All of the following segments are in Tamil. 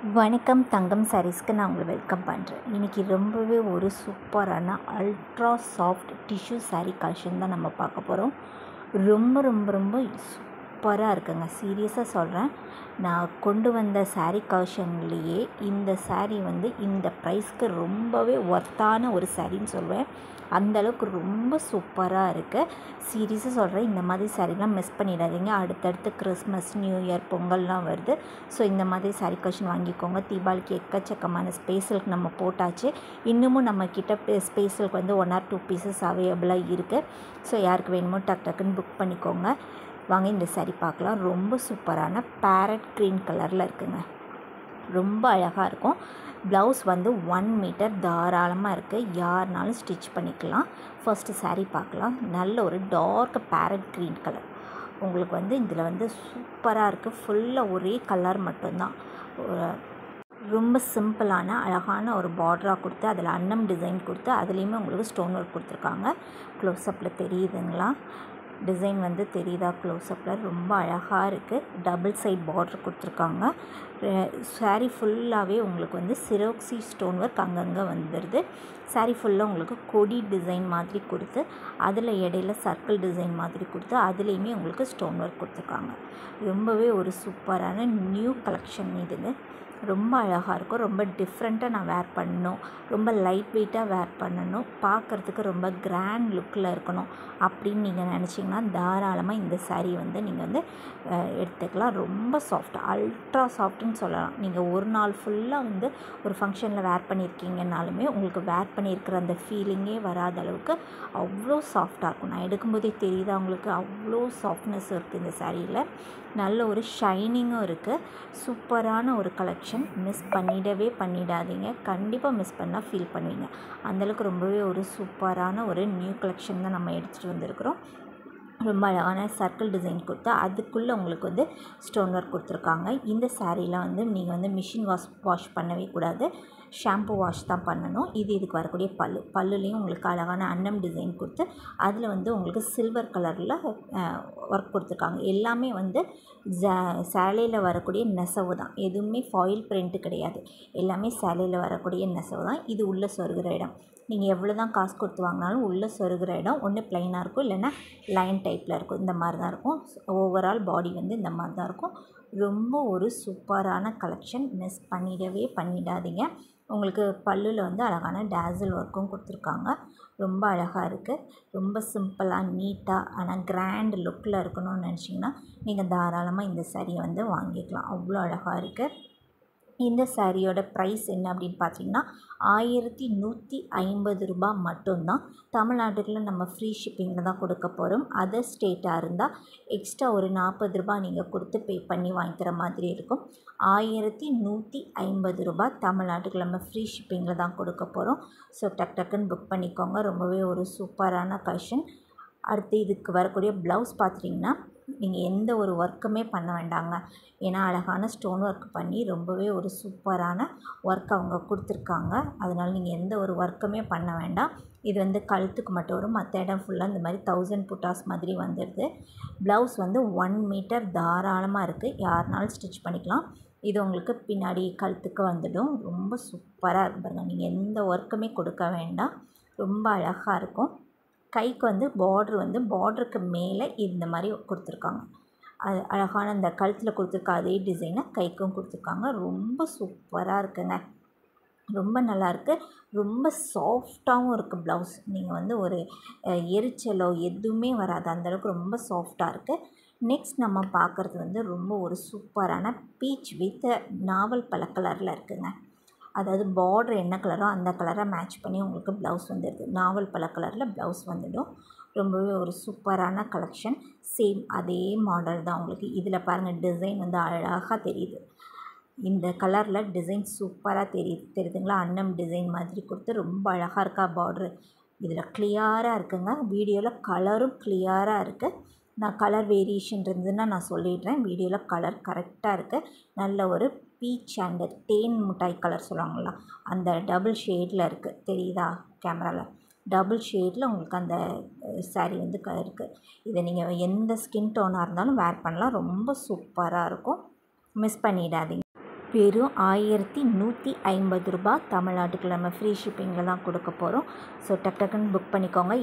வணக்கம் தங்கம் சாரீஸ்க்கு நான் உங்களை வெல்கம் பண்ணுறேன். இன்றைக்கி ரொம்பவே ஒரு சூப்பரான ultra soft tissue sari collection தான் நம்ம பார்க்க போகிறோம். ரொம்ப ரொம்ப ரொம்ப சூப்பராக இருக்குங்க. சீரியஸாக சொல்கிறேன், நான் கொண்டு வந்த சாரீ கலெக்ஷன்லேயே இந்த சாரீ இந்த ப்ரைஸ்க்கு ரொம்பவே ஒர்த்தான ஒரு சாரின்னு சொல்வேன். அந்தளவுக்கு ரொம்ப சூப்பராக இருக்குது. சீரியஸாக சொல்கிறேன், இந்த மாதிரி சாரீலாம் மிஸ் பண்ணிடாதீங்க. அடுத்தடுத்து கிறிஸ்மஸ், நியூ இயர், பொங்கல்லாம் வருது. ஸோ இந்த மாதிரி சாரீ கலெக்ஷன் வாங்கிக்கோங்க. தீபாவளிக்கு எக்கச்சக்கமான ஸ்பெஷலுக்கு நம்ம போட்டாச்சு. இன்னமும் நம்மக்கிட்ட ஸ்பெஷலுக்கு 1 or 2 பீசஸ் அவைலபிளாக இருக்குது. ஸோ யாருக்கு வேணுமோ டக்குன்னு புக் பண்ணிக்கோங்க. வாங்க இந்த சாரீ பார்க்கலாம். ரொம்ப சூப்பரான பேரட் க்ரீன் கலரில் இருக்குங்க. ரொம்ப அழகாக இருக்கும். ப்ளவுஸ் 1 மீட்டர் தாராளமாக இருக்குது. யாருனாலும் ஸ்டிச் பண்ணிக்கலாம். ஃபர்ஸ்ட்டு சாரீ பார்க்கலாம். நல்ல ஒரு டார்க் பேரட் க்ரீன் கலர். உங்களுக்கு இதில் சூப்பராக இருக்குது. ஃபுல்லாக ஒரே கலர் மட்டும்தான். ரொம்ப சிம்பிளான அழகான ஒரு பார்டராக கொடுத்து அதில் அன்னம் டிசைன் கொடுத்து அதுலேயுமே உங்களுக்கு ஸ்டோன் ஒர்க் கொடுத்துருக்காங்க. க்ளோஸ்அப்பில் தெரியுதுங்களா? டிசைன் தெரியுதா? க்ளோஸ்அப்பில் ரொம்ப அழகாக இருக்குது. டபுள் சைட் பார்டர் கொடுத்துருக்காங்க. சாரீ ஃபுல்லாகவே உங்களுக்கு சிரோக்ஸி ஸ்டோன் ஒர்க் அங்கங்கே வந்துடுது. சாரீ ஃபுல்லாக உங்களுக்கு கொடி டிசைன் மாதிரி கொடுத்து அதில் இடையில சர்க்கிள் டிசைன் மாதிரி கொடுத்து அதுலேயுமே உங்களுக்கு ஸ்டோன் ஒர்க் கொடுத்துருக்காங்க. ரொம்பவே ஒரு சூப்பரான நியூ கலெக்ஷன் இதுங்க. ரொம்ப அழகாக இருக்கும். ரொம்ப டிஃப்ரெண்ட்டாக நான் வேர் பண்ணணும், ரொம்ப லைட் வெயிட்டாக வேர் பண்ணணும், பார்க்குறதுக்கு ரொம்ப கிராண்ட் லுக்கில் இருக்கணும் அப்படின்னு நீங்கள் நினச்சிங்கன்னா தாராளமாக இந்த சாரீ நீங்கள் எடுத்துக்கலாம். ரொம்ப சாஃப்ட், அல்ட்ரா சாஃப்ட்னு சொல்லலாம். நீங்கள் ஒரு நாள் ஃபுல்லாக ஒரு ஃபங்க்ஷனில் வேர் பண்ணியிருக்கீங்கன்னாலுமே உங்களுக்கு வேர் பண்ணியிருக்கிற அந்த ஃபீலிங்கே வராத அளவுக்கு அவ்வளோ சாஃப்டாக இருக்கும். நான் எடுக்கும்போதே தெரியுது அவங்களுக்கு அவ்வளோ சாஃப்ட்னஸ் இருக்குது இந்த சாரியில். நல்ல ஒரு ஷைனிங்கும் இருக்குது. சூப்பரான ஒரு கலெக்ஷன். மிஸ் பண்ணிடாதீங்க. கண்டிப்பாக மிஸ் பண்ணால் ஃபீல் பண்ணுவீங்க. அந்தளவுக்கு ரொம்பவே ஒரு சூப்பரான ஒரு நியூ கலெக்ஷன் தான் நம்ம எடுத்துகிட்டு வந்திருக்கிறோம். ரொம்ப அழகான சர்க்கிள் டிசைன் கொடுத்து அதுக்குள்ளே உங்களுக்கு ஸ்டோன் ஒர்க் கொடுத்துருக்காங்க. இந்த சாரியில் நீங்கள் மிஷின் வாஷ் பண்ணவே கூடாது. ஷாம்பு வாஷ் தான் பண்ணணும். இதுக்கு வரக்கூடிய பல்லுலேயும் உங்களுக்கு அழகான அன்னம் டிசைன் கொடுத்து அதில் உங்களுக்கு சில்வர் கலரில் ஒர்க் கொடுத்துருக்காங்க. எல்லாமே சேலையில் வரக்கூடிய நெசவு தான். எதுவுமே ஃபாயில் பிரிண்ட்டு கிடையாது. எல்லாமே சேலையில் வரக்கூடிய நெசவு தான். இது உள்ளே சொருகிற இடம். நீங்கள் எவ்வளோ தான் காசு கொடுத்து வாங்கினாலும் உள்ளே சொருகிற இடம் ஒன்று ப்ளைனாக இருக்கும், இல்லைன்னா லைன் டைப்பில் இருக்கும். இந்த மாதிரி தான் இருக்கும். ஓவரால் பாடி இந்த மாதிரி தான் இருக்கும். ரொம்ப ஒரு சூப்பரான கலெக்ஷன். மிஸ் பண்ணிடாதீங்க. உங்களுக்கு பல்லுவில் அழகான டேசில் ஒர்க்கும் கொடுத்துருக்காங்க. ரொம்ப அழகாக இருக்குது. ரொம்ப சிம்பிளாக நீட்டாக ஆனால் கிராண்ட் லுக்கில் இருக்கணும்னு நினச்சிங்கன்னா நீங்கள் தாராளமாக இந்த சாரியை வாங்கிக்கலாம். அவ்வளோ அழகாக இருக்குது. இந்த சாரியோட ப்ரைஸ் என்ன அப்படின்னு பார்த்தீங்கன்னா 1150 ரூபாய் மட்டும்தான். தமிழ்நாட்டுக்குள்ள நம்ம ஃப்ரீ ஷிப்பிங்கில் தான் கொடுக்க போகிறோம். அதர் ஸ்டேட்டாக இருந்தால் எக்ஸ்ட்ரா ஒரு 40 ரூபாய் நீங்கள் கொடுத்து பே பண்ணி வாங்கிக்கிற மாதிரி இருக்கும். 1150 ரூபாய் தமிழ்நாட்டுக்குள்ள நம்ம ஃப்ரீ ஷிப்பிங்கில் தான் கொடுக்க போகிறோம். ஸோ டக்குன்னு புக் பண்ணிக்கோங்க. ரொம்பவே ஒரு சூப்பரான கலெக்ஷன். அடுத்து இதுக்கு வரக்கூடிய ப்ளவுஸ் பார்த்துட்டிங்கன்னா நீங்கள் எந்த ஒரு ஒர்க்குமே பண்ண வேண்டாங்க. ஏன்னா அழகான ஸ்டோன் ஒர்க் பண்ணி ரொம்பவே ஒரு சூப்பரான ஒர்க் அவங்க கொடுத்துருக்காங்க. அதனால் நீங்கள் எந்த ஒரு ஒர்க்குமே பண்ண வேண்டாம். இது கழுத்துக்கு மட்டும் வரும். மற்ற இடம் ஃபுல்லாக இந்த மாதிரி 1000 புட்டாஸ் மாதிரி வந்துடுது. ப்ளவுஸ் 1 மீட்டர் தாராளமாக இருக்குது. யாருனாலும் ஸ்டிச் பண்ணிக்கலாம். இது உங்களுக்கு பின்னாடி கழுத்துக்கு வந்துடும். ரொம்ப சூப்பராக இருக்கும் பாருங்கள். நீங்கள் எந்த ஒர்க்குமே கொடுக்க வேண்டாம். ரொம்ப அழகாக இருக்கும். கைக்கு பார்டருக்கு மேலே இந்த மாதிரி கொடுத்துருக்காங்க. அது அழகான இந்த கழுத்தில் கொடுத்துருக்க அதே டிசைனை கைக்கும் கொடுத்துருக்காங்க. ரொம்ப சூப்பராக இருக்குங்க. ரொம்ப நல்லாயிருக்கு. ரொம்ப சாஃப்டாகவும் இருக்குது ப்ளவுஸ். நீங்கள் ஒரு எரிச்சலோ எதுவுமே வராது. அந்தளவுக்கு ரொம்ப சாஃப்டாக இருக்குது. நெக்ஸ்ட் நம்ம பார்க்குறது ரொம்ப ஒரு சூப்பரான பீச் வித் நாவல் பழ கலரில் இருக்குங்க. அதாவது பார்டர் என்ன கலரோ அந்த கலரை மேட்ச் பண்ணி உங்களுக்கு ப்ளவுஸ் வந்துடுது. நாவல் பழ கலரில் ப்ளவுஸ் வந்துடும். ரொம்பவே ஒரு சூப்பரான கலெக்ஷன். சேம் அதே மாடல் தான் உங்களுக்கு. இதில் பாருங்கள், டிசைன் அழகாக தெரியுது. இந்த கலரில் டிசைன் சூப்பராக தெரியுதுங்களா? அன்னம் டிசைன் மாதிரி கொடுத்து ரொம்ப அழகாக இருக்கா பார்டரு. இதில் கிளியராக இருக்குங்க. வீடியோவில் கலரும் கிளியராக இருக்குது. நான் கலர் வேரியேஷன் இருந்ததுன்னா நான் சொல்லிடுறேன். வீடியோவில் கலர் கரெக்டாக இருக்குது. நல்ல ஒரு பீச் அண்ட் தேன் மிட்டாய் கலர் சொல்லுவாங்களா, அந்த டபுள் ஷேடில் இருக்குது. தெரியுதா கேமராவில்? டபுள் ஷேடில் உங்களுக்கு அந்த சாரீ இருக்குது. இதை நீங்கள் எந்த ஸ்கின் டோனாக இருந்தாலும் வேர் பண்ணலாம். ரொம்ப சூப்பராக இருக்கும். மிஸ் பண்ணிடாதீங்க. வெறும் 1150 ரூபா. தமிழ்நாட்டுக்குள்ள நம்ம ஃப்ரீ ஷிப்பிங்கில் தான் கொடுக்க போகிறோம். ஸோ டக்குன்னு புக் பண்ணிக்கோங்க.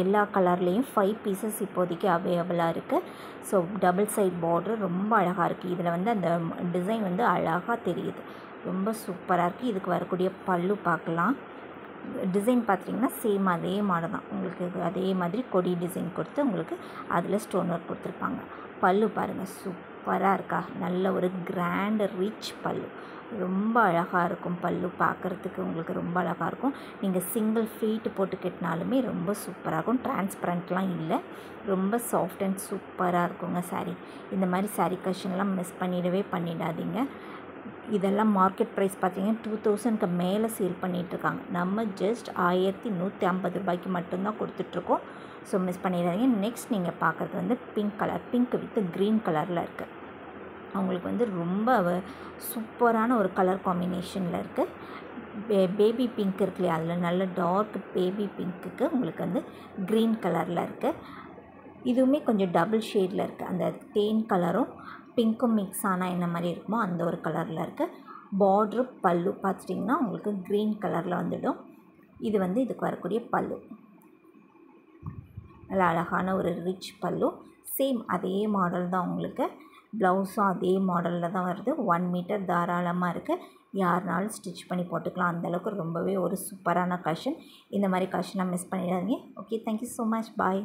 எல்லா கலர்லேயும் 5 பீசஸ் இப்போதைக்கு அவைலபிளாக இருக்குது. ஸோ டபுள் சைட் பார்டர் ரொம்ப அழகாக இருக்குது. இதில் வந்து அந்த டிசைன் வந்து அழகாக தெரியுது, ரொம்ப சூப்பராக இருக்குது. இதுக்கு வரக்கூடிய பல்லு பார்க்கலாம். டிசைன் பார்த்திங்கன்னா சேம் அதே மாடல் தான். உங்களுக்கு அதே மாதிரி கொடி டிசைன் கொடுத்து உங்களுக்கு அதில் ஸ்டோன் ஒர்க் கொடுத்துருப்பாங்க. பல்லு பாருங்கள், சூப்பராக இருக்கா, நல்ல ஒரு கிராண்ட் ரிச் பல்லு, ரொம்ப அழகாக இருக்கும். பல்லு பார்க்குறதுக்கு உங்களுக்கு ரொம்ப அழகாக இருக்கும். நீங்கள் சிங்கிள் ஃப்ளீட்டு போட்டு கட்டினாலுமே ரொம்ப சூப்பராக இருக்கும். டிரான்ஸ்பரண்ட்லாம் இல்லை, ரொம்ப சாஃப்ட் அண்ட் சூப்பராக இருக்குங்க சாரீ. இந்த மாதிரி சாரீ கலெக்ஷன்லாம் மிஸ் பண்ணிடாதீங்க. இதெல்லாம் மார்க்கெட் ப்ரைஸ் பார்த்திங்கன்னா 2000க்கு மேலே சேல் பண்ணிகிட்ருக்காங்க. நம்ம ஜஸ்ட் 1150 ரூபாய்க்கு மட்டும்தான் கொடுத்துட்ருக்கோம். ஸோ மிஸ் பண்ணிடாதீங்க. நெக்ஸ்ட் நீங்கள் பார்க்குறது வந்து pink colour, pink with green கலரில் இருக்குது. அவங்களுக்கு வந்து ரொம்ப சூப்பரான ஒரு கலர் காம்பினேஷனில் இருக்குது. பேபி பிங்க் இருக்கு இல்லையா, அதில் நல்ல டார்க் பேபி பிங்க்குக்கு உங்களுக்கு வந்து க்ரீன் கலரில் இருக்குது. இதுவுமே கொஞ்சம் டபுள் ஷேடில் இருக்குது. அந்த தேன் கலரும் பிங்க்கும் மிக்ஸ் ஆனால் என்ன மாதிரி இருக்குமோ அந்த ஒரு கலரில் இருக்குது. பார்ட்ரு பல்லு பார்த்துட்டிங்கன்னா உங்களுக்கு க்ரீன் கலரில் வந்துடும். இது வந்து இதுக்கு வரக்கூடிய பல்லு, நல்லா அழகான ஒரு ரிச் பல்லு. சேம் அதே மாடல் தான். உங்களுக்கு ப்ளவுஸும் அதே மாடலில் தான் வருது. 1 மீட்டர் தாராளமாக இருக்குது. யாருனாலும் ஸ்டிச் பண்ணி போட்டுக்கலாம். அந்தளவுக்கு ரொம்பவே ஒரு சூப்பரான கலெக்ஷன். இந்த மாதிரி கலெக்ஷனாக மிஸ் பண்ணிடாதீங்க. ஓகே, தேங்க்யூ ஸோ மச், பாய்.